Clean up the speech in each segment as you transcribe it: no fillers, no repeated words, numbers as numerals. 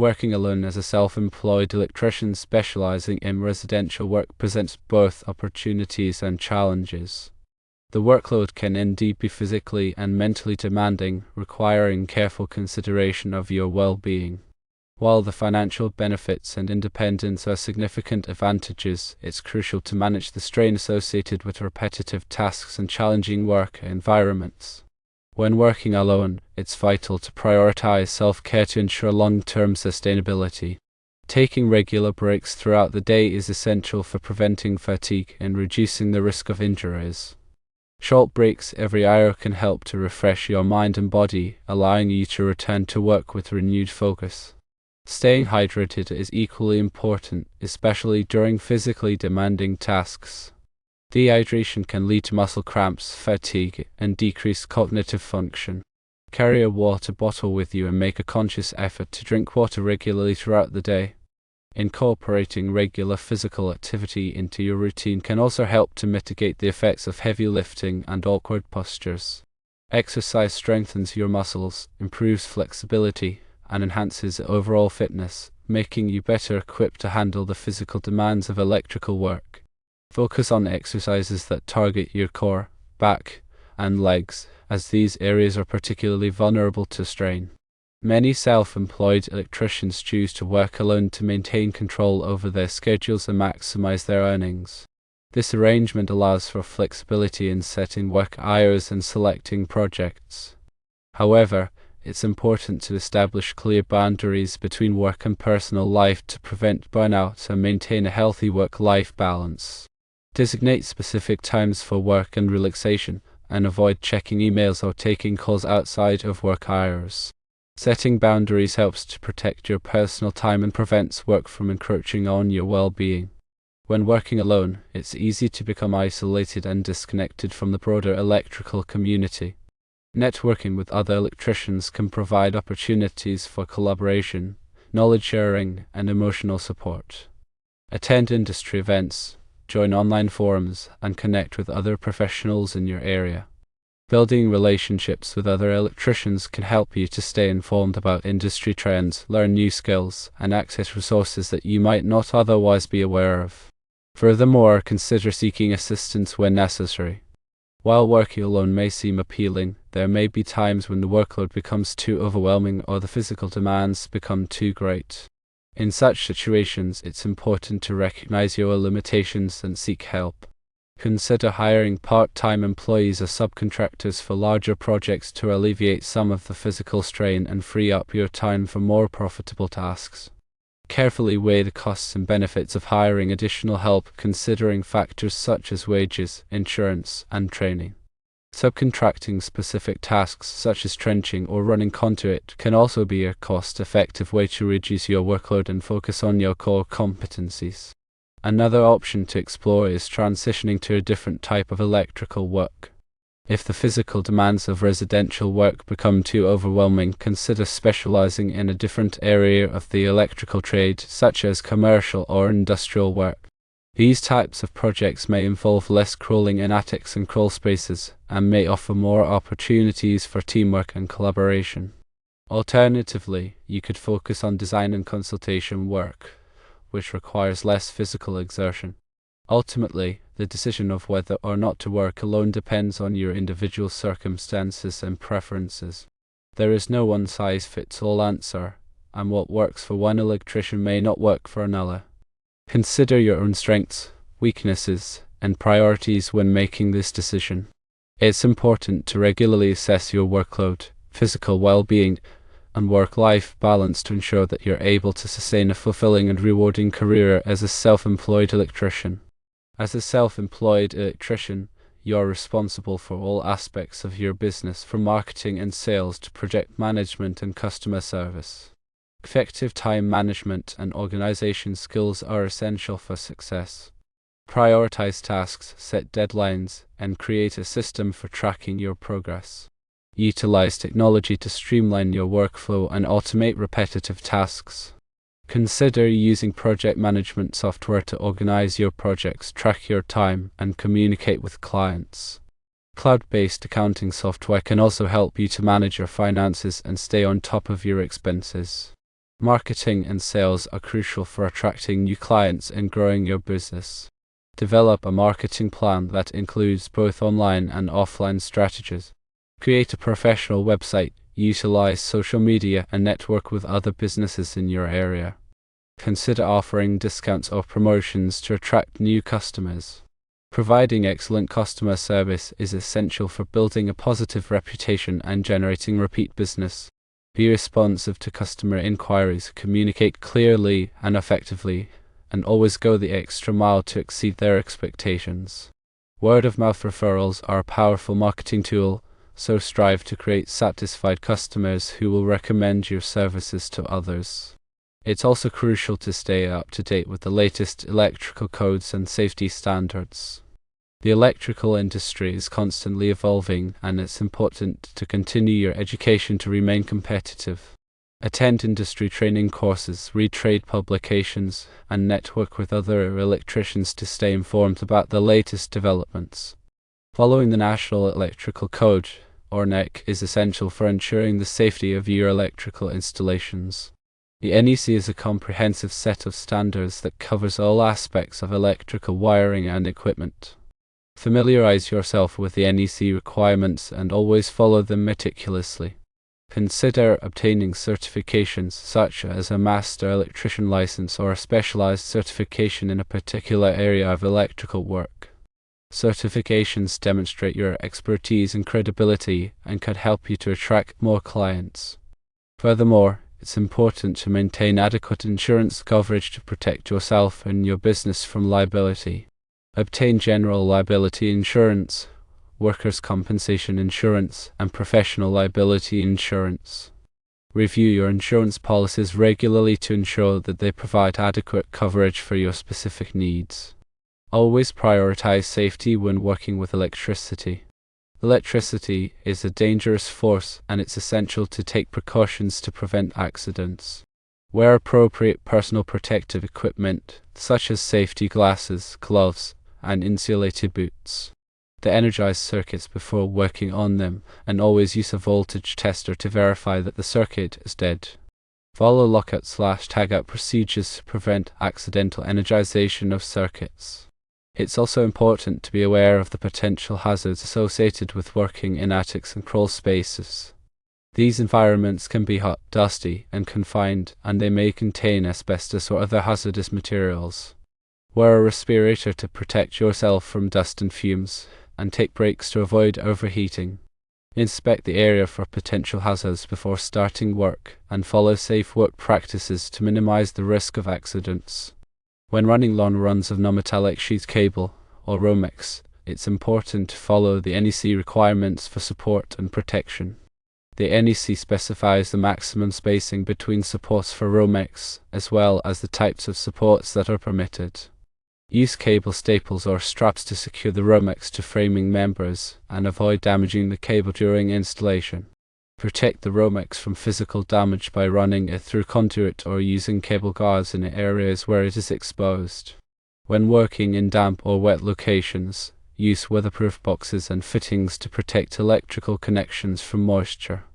Working alone as a self-employed electrician specializing in residential work presents both opportunities and challenges. The workload can indeed be physically and mentally demanding, requiring careful consideration of your well-being. While the financial benefits and independence are significant advantages, it's crucial to manage the strain associated with repetitive tasks and challenging work environments. When working alone, it's vital to prioritize self-care to ensure long-term sustainability. Taking regular breaks throughout the day is essential for preventing fatigue and reducing the risk of injuries. Short breaks every hour can help to refresh your mind and body, allowing you to return to work with renewed focus. Staying hydrated is equally important, especially during physically demanding tasks. Dehydration can lead to muscle cramps, fatigue, and decreased cognitive function. Carry a water bottle with you and make a conscious effort to drink water regularly throughout the day. Incorporating regular physical activity into your routine can also help to mitigate the effects of heavy lifting and awkward postures. Exercise strengthens your muscles, improves flexibility, and enhances overall fitness, making you better equipped to handle the physical demands of electrical work. Focus on exercises that target your core, back, and legs, as these areas are particularly vulnerable to strain. Many self-employed electricians choose to work alone to maintain control over their schedules and maximize their earnings. This arrangement allows for flexibility in setting work hours and selecting projects. However, it's important to establish clear boundaries between work and personal life to prevent burnout and maintain a healthy work-life balance. Designate specific times for work and relaxation, and avoid checking emails or taking calls outside of work hours. Setting boundaries helps to protect your personal time and prevents work from encroaching on your well-being. When working alone, it's easy to become isolated and disconnected from the broader electrical community. Networking with other electricians can provide opportunities for collaboration, knowledge sharing, and emotional support. Attend industry events, join online forums, and connect with other professionals in your area. Building relationships with other electricians can help you to stay informed about industry trends, learn new skills, and access resources that you might not otherwise be aware of. Furthermore, consider seeking assistance when necessary. While working alone may seem appealing, there may be times when the workload becomes too overwhelming or the physical demands become too great. In such situations, it's important to recognize your limitations and seek help. Consider hiring part-time employees or subcontractors for larger projects to alleviate some of the physical strain and free up your time for more profitable tasks. Carefully weigh the costs and benefits of hiring additional help, considering factors such as wages, insurance, and training. Subcontracting specific tasks such as trenching or running conduit can also be a cost-effective way to reduce your workload and focus on your core competencies. Another option to explore is transitioning to a different type of electrical work. If the physical demands of residential work become too overwhelming, consider specializing in a different area of the electrical trade, such as commercial or industrial work. These types of projects may involve less crawling in attics and crawl spaces, and may offer more opportunities for teamwork and collaboration. Alternatively, you could focus on design and consultation work, which requires less physical exertion. Ultimately, the decision of whether or not to work alone depends on your individual circumstances and preferences. There is no one-size-fits-all answer, and what works for one electrician may not work for another. Consider your own strengths, weaknesses, and priorities when making this decision. It's important to regularly assess your workload, physical well-being, and work-life balance to ensure that you're able to sustain a fulfilling and rewarding career as a self-employed electrician. As a self-employed electrician, you're responsible for all aspects of your business, from marketing and sales to project management and customer service. Effective time management and organization skills are essential for success. Prioritize tasks, set deadlines, and create a system for tracking your progress. Utilize technology to streamline your workflow and automate repetitive tasks. Consider using project management software to organize your projects, track your time, and communicate with clients. Cloud-based accounting software can also help you to manage your finances and stay on top of your expenses. Marketing and sales are crucial for attracting new clients and growing your business. Develop a marketing plan that includes both online and offline strategies. Create a professional website, utilize social media, and network with other businesses in your area. Consider offering discounts or promotions to attract new customers. Providing excellent customer service is essential for building a positive reputation and generating repeat business. Be responsive to customer inquiries, communicate clearly and effectively, and always go the extra mile to exceed their expectations. Word-of-mouth referrals are a powerful marketing tool, so strive to create satisfied customers who will recommend your services to others. It's also crucial to stay up to date with the latest electrical codes and safety standards. The electrical industry is constantly evolving, and it's important to continue your education to remain competitive. Attend industry training courses, read trade publications, and network with other electricians to stay informed about the latest developments. Following the National Electrical Code, or NEC, is essential for ensuring the safety of your electrical installations. The NEC is a comprehensive set of standards that covers all aspects of electrical wiring and equipment. Familiarize yourself with the NEC requirements and always follow them meticulously. Consider obtaining certifications such as a master electrician license or a specialized certification in a particular area of electrical work. Certifications demonstrate your expertise and credibility and could help you to attract more clients. Furthermore, it's important to maintain adequate insurance coverage to protect yourself and your business from liability. Obtain general liability insurance, workers' compensation insurance, and professional liability insurance. Review your insurance policies regularly to ensure that they provide adequate coverage for your specific needs. Always prioritize safety when working with electricity. Electricity is a dangerous force, and it's essential to take precautions to prevent accidents. Wear appropriate personal protective equipment, such as safety glasses, gloves, and insulated boots. De-energize circuits before working on them, and always use a voltage tester to verify that the circuit is dead. Follow lockout/tagout procedures to prevent accidental energization of circuits. It's also important to be aware of the potential hazards associated with working in attics and crawl spaces. These environments can be hot, dusty, and confined, and they may contain asbestos or other hazardous materials. Wear a respirator to protect yourself from dust and fumes, and take breaks to avoid overheating. Inspect the area for potential hazards before starting work, and follow safe work practices to minimize the risk of accidents. When running long runs of non-metallic sheath cable, or Romex, it's important to follow the NEC requirements for support and protection. The NEC specifies the maximum spacing between supports for Romex, as well as the types of supports that are permitted. Use cable staples or straps to secure the Romex to framing members, and avoid damaging the cable during installation. Protect the Romex from physical damage by running it through conduit or using cable guards in areas where it is exposed. When working in damp or wet locations, use weatherproof boxes and fittings to protect electrical connections from moisture.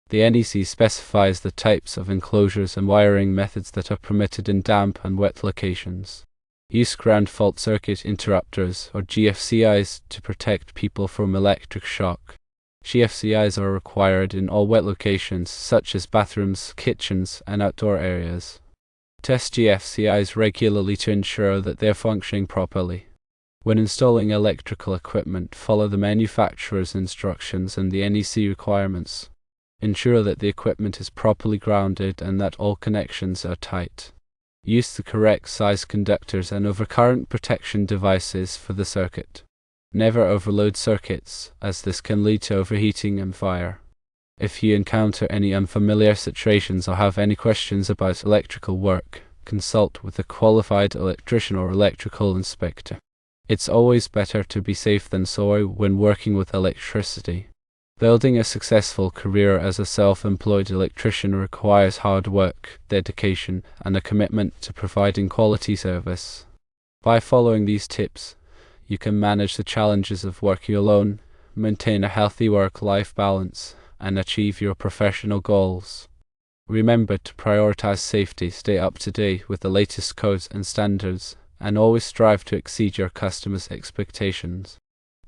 The NEC specifies the types of enclosures and wiring methods that are permitted in damp and wet locations. Use ground fault circuit interrupters, or GFCIs, to protect people from electric shock. GFCIs are required in all wet locations, such as bathrooms, kitchens, and outdoor areas. Test GFCIs regularly to ensure that they are functioning properly. When installing electrical equipment, follow the manufacturer's instructions and the NEC requirements. Ensure that the equipment is properly grounded and that all connections are tight. Use the correct size conductors and overcurrent protection devices for the circuit. Never overload circuits, as this can lead to overheating and fire. If you encounter any unfamiliar situations or have any questions about electrical work, consult with a qualified electrician or electrical inspector. It's always better to be safe than sorry when working with electricity. Building a successful career as a self-employed electrician requires hard work, dedication, and a commitment to providing quality service. By following these tips, you can manage the challenges of working alone, maintain a healthy work-life balance, and achieve your professional goals. Remember to prioritize safety, stay up to date with the latest codes and standards, and always strive to exceed your customers' expectations.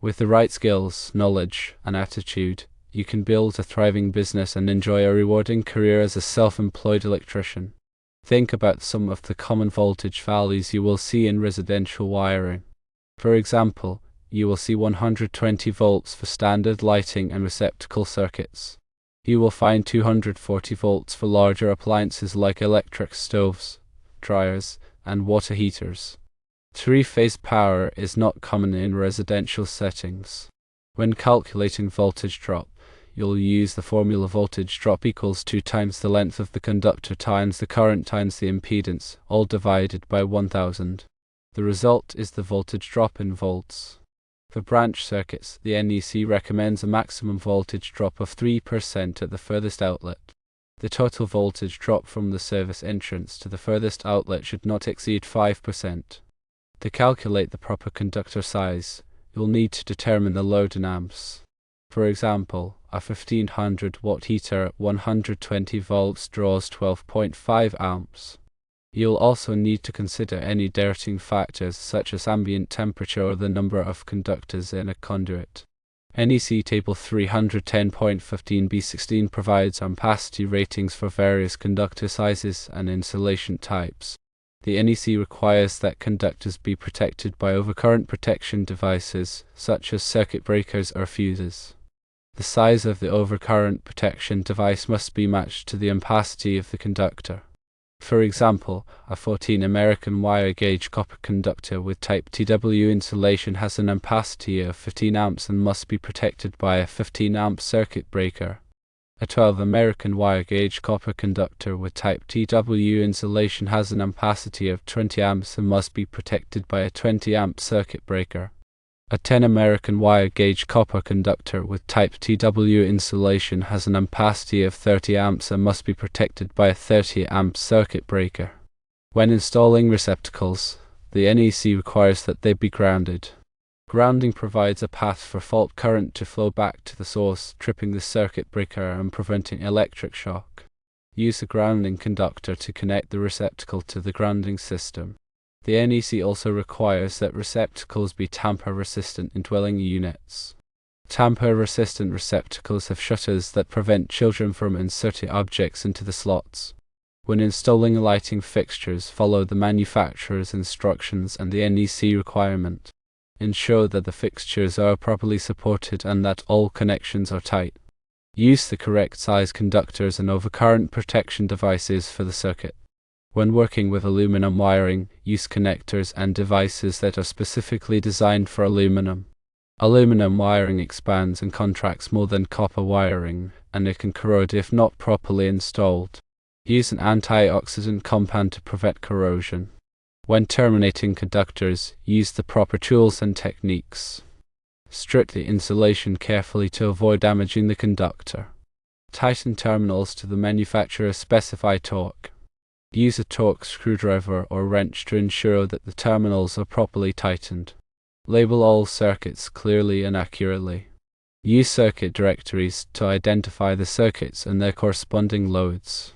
With the right skills, knowledge, and attitude, you can build a thriving business and enjoy a rewarding career as a self-employed electrician. Think about some of the common voltage values you will see in residential wiring. For example, you will see 120 volts for standard lighting and receptacle circuits. You will find 240 volts for larger appliances like electric stoves, dryers, and water heaters. Three-phase power is not common in residential settings. When calculating voltage drop, you'll use the formula voltage drop equals 2 times the length of the conductor times the current times the impedance, all divided by 1000. The result is the voltage drop in volts. For branch circuits, the NEC recommends a maximum voltage drop of 3% at the furthest outlet. The total voltage drop from the service entrance to the furthest outlet should not exceed 5%. To calculate the proper conductor size, you'll need to determine the load in amps. For example, a 1500 watt heater at 120 volts draws 12.5 amps. You'll also need to consider any dirtying factors such as ambient temperature or the number of conductors in a conduit. NEC Table 310.15b16 provides ampacity ratings for various conductor sizes and insulation types. The NEC requires that conductors be protected by overcurrent protection devices such as circuit breakers or fuses. The size of the overcurrent protection device must be matched to the ampacity of the conductor. For example, a 14 American wire gauge copper conductor with type TW insulation has an ampacity of 15 amps and must be protected by a 15 amp circuit breaker. A 12 American wire gauge copper conductor with type TW insulation has an ampacity of 20 amps and must be protected by a 20 amp circuit breaker. A 10 American wire gauge copper conductor with type TW insulation has an ampacity of 30 amps and must be protected by a 30 amp circuit breaker. When installing receptacles, the NEC requires that they be grounded. Grounding provides a path for fault current to flow back to the source, tripping the circuit breaker and preventing electric shock. Use a grounding conductor to connect the receptacle to the grounding system. The NEC also requires that receptacles be tamper-resistant in dwelling units. Tamper-resistant receptacles have shutters that prevent children from inserting objects into the slots. When installing lighting fixtures, follow the manufacturer's instructions and the NEC requirement. Ensure that the fixtures are properly supported and that all connections are tight. Use the correct size conductors and overcurrent protection devices for the circuit. When working with aluminum wiring, use connectors and devices that are specifically designed for aluminum. Aluminum wiring expands and contracts more than copper wiring, and it can corrode if not properly installed. Use an antioxidant compound to prevent corrosion. When terminating conductors, use the proper tools and techniques. Strip the insulation carefully to avoid damaging the conductor. Tighten terminals to the manufacturer's specified torque. Use a torque screwdriver or wrench to ensure that the terminals are properly tightened. Label all circuits clearly and accurately. Use circuit directories to identify the circuits and their corresponding loads.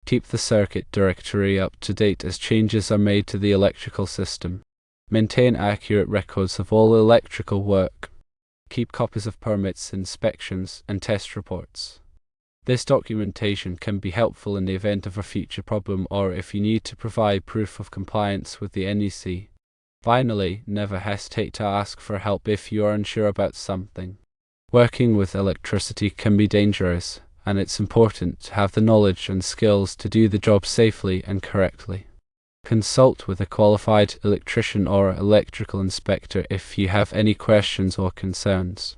Keep the circuit directory up to date as changes are made to the electrical system. Maintain accurate records of all electrical work. Keep copies of permits, inspections, and test reports. This documentation can be helpful in the event of a future problem or if you need to provide proof of compliance with the NEC. Finally, never hesitate to ask for help if you are unsure about something. Working with electricity can be dangerous, and it's important to have the knowledge and skills to do the job safely and correctly. Consult with a qualified electrician or electrical inspector if you have any questions or concerns.